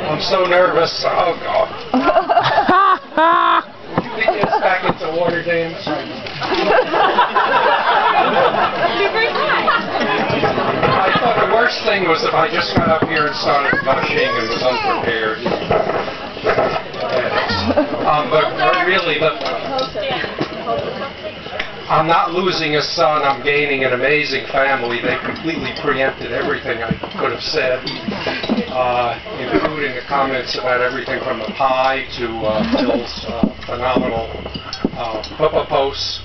I'm so nervous. Oh, God. Would you get this back into water, Dan? I thought the worst thing was if I just got up here and started gushing and was unprepared. But really, I'm not losing a son. I'm gaining an amazing family. They completely preempted everything I could have said, including the comments about everything from the pie to Bill's phenomenal Papa posts.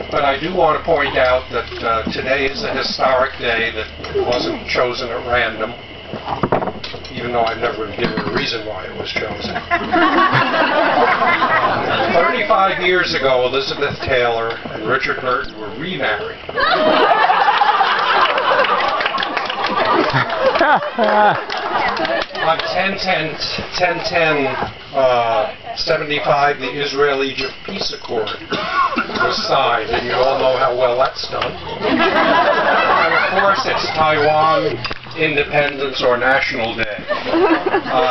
But I do want to point out that today is a historic day that wasn't chosen at random, even though I've never been given a reason why it was chosen. 35 years ago, Elizabeth Taylor and Richard Burton were remarried. On 10/10/75, the Israel-Egypt Peace Accord was signed, and you all know how well that's done. And of course, it's Taiwan Independence or National Day.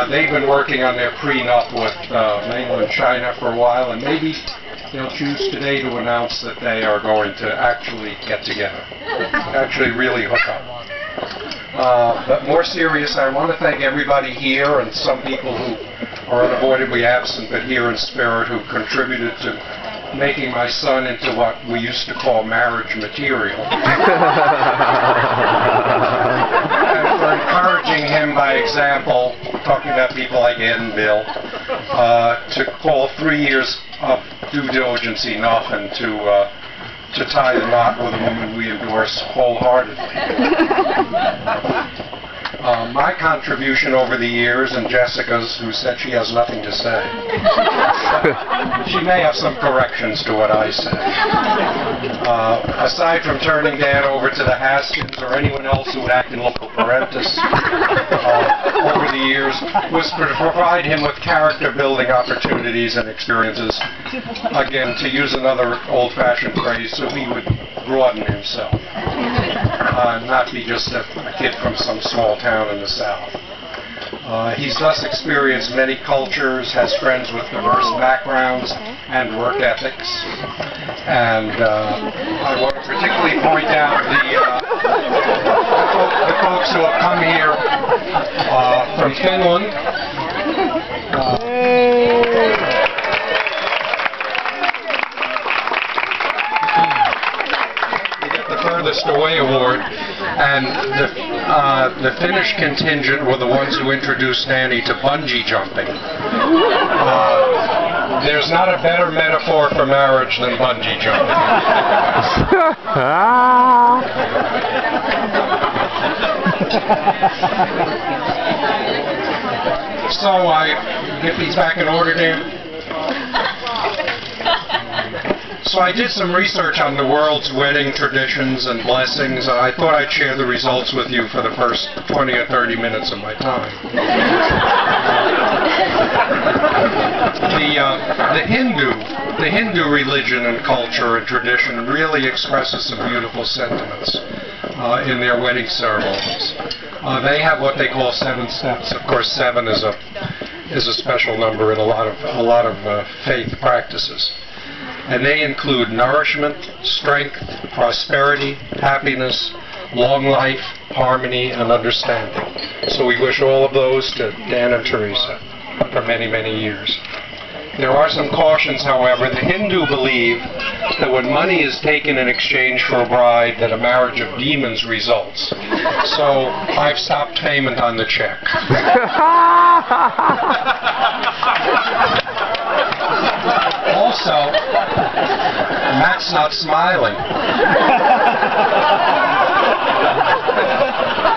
They've been working on their prenup with mainland China for a while, and maybe they'll choose today to announce that they are going to actually get together, actually really hook up. But more serious, I want to thank everybody here and some people who are unavoidably absent but here in spirit who contributed to making my son into what we used to call marriage material. And for encouraging him by example, talking about people like Ed and Bill, to call 3 years of due diligence enough and to tie the knot with a woman we endorse wholeheartedly. My contribution over the years, and Jessica's, who said she has nothing to say, she may have some corrections to what I say. Aside from turning Dan over to the Haskins or anyone else who would act in local parentis over the years, was to provide him with character-building opportunities and experiences, again, to use another old-fashioned phrase, so he would broaden himself, not be just a kid from some small town in the South. He's thus experienced many cultures, has friends with diverse backgrounds and work ethics. And I want to particularly point out the folks who have come here from Finland. Furthest Away Award, and the Finnish contingent were the ones who introduced Nanny to bungee jumping. There's not a better metaphor for marriage than bungee jumping. So I get these back in order, Dan. So I did some research on the world's wedding traditions and blessings, and I thought I'd share the results with you for the first 20 or 30 minutes of my time. The Hindu religion and culture and tradition really expresses some beautiful sentiments in their wedding ceremonies. They have what they call 7 steps. Of course, 7 is a special number in a lot of faith practices. And they include nourishment, strength, prosperity, happiness, long life, harmony, and understanding. So we wish all of those to Dan and Teresa for many, many years. There are some cautions, however. The Hindu believe that when money is taken in exchange for a bride, that a marriage of demons results. So I've stopped payment on the check. Also, Matt's not smiling.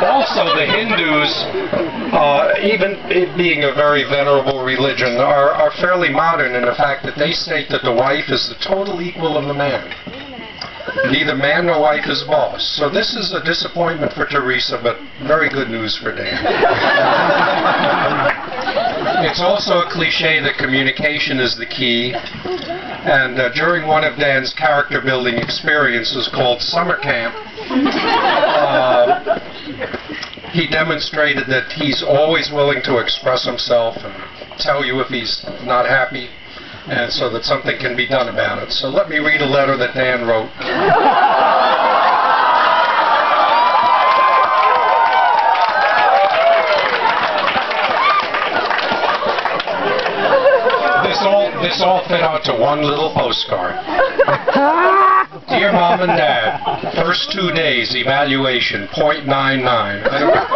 Also, the Hindus, even it being a very venerable religion, are fairly modern in the fact that they state that the wife is the total equal of the man. Neither man nor wife is boss. So this is a disappointment for Teresa, but very good news for Dan. It's also a cliche that communication is the key, And during one of Dan's character building experiences called Summer Camp, he demonstrated that he's always willing to express himself and tell you if he's not happy, and so that something can be done about it. So let me read a letter that Dan wrote. This all fit onto one little postcard. Dear Mom and Dad, first 2 days evaluation, .99. I don't know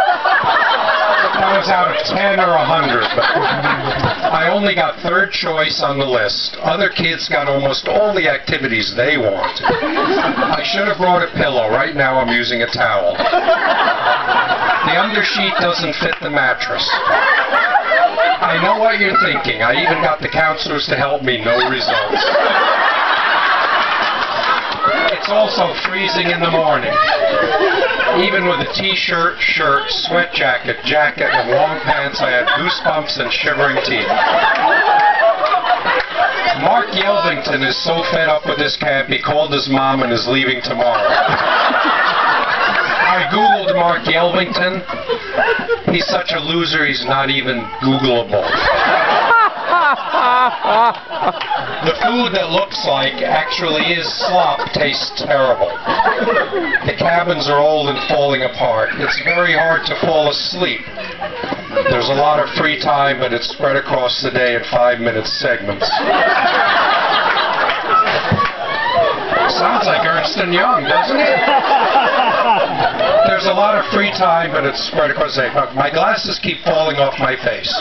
if I was out of 10 or 100, but I only got third choice on the list. Other kids got almost all the activities they wanted. I should have brought a pillow. Right now I'm using a towel. The undersheet doesn't fit the mattress. I know what you're thinking. I even got the counselors to help me. No results. It's also freezing in the morning. Even with a t-shirt, shirt, sweat jacket, and long pants, I had goosebumps and shivering teeth. Mark Yelvington is so fed up with this camp, he called his mom and is leaving tomorrow. I Googled Mark Yelvington. He's such a loser, he's not even Googleable. The food that looks like actually is slop tastes terrible. The cabins are old and falling apart. It's very hard to fall asleep. There's a lot of free time, but it's spread across the day in 5-minute segments. Sounds like Ernst & Young, doesn't it? There's a lot of free time, but it's spread across the day. My glasses keep falling off my face.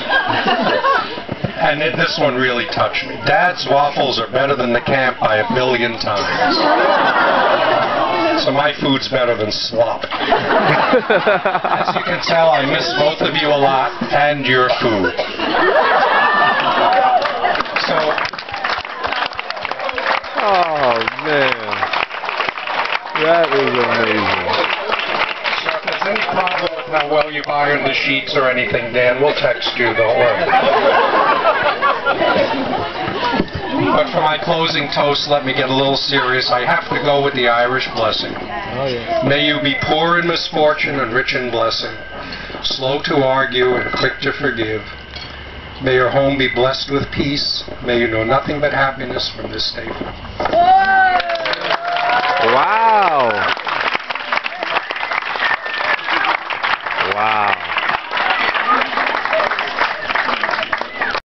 And this one really touched me. Dad's waffles are better than the camp by 1 million times. So my food's better than slop. As you can tell, I miss both of you a lot, and your food. So... Oh, man. That is amazing. So if there's any problem with how well you iron the sheets or anything, Dan, we'll text you, don't worry. But for my closing toast, let me get a little serious. I have to go with the Irish blessing. Oh, yeah. May you be poor in misfortune and rich in blessing, slow to argue and quick to forgive. May your home be blessed with peace. May you know nothing but happiness from this day forth.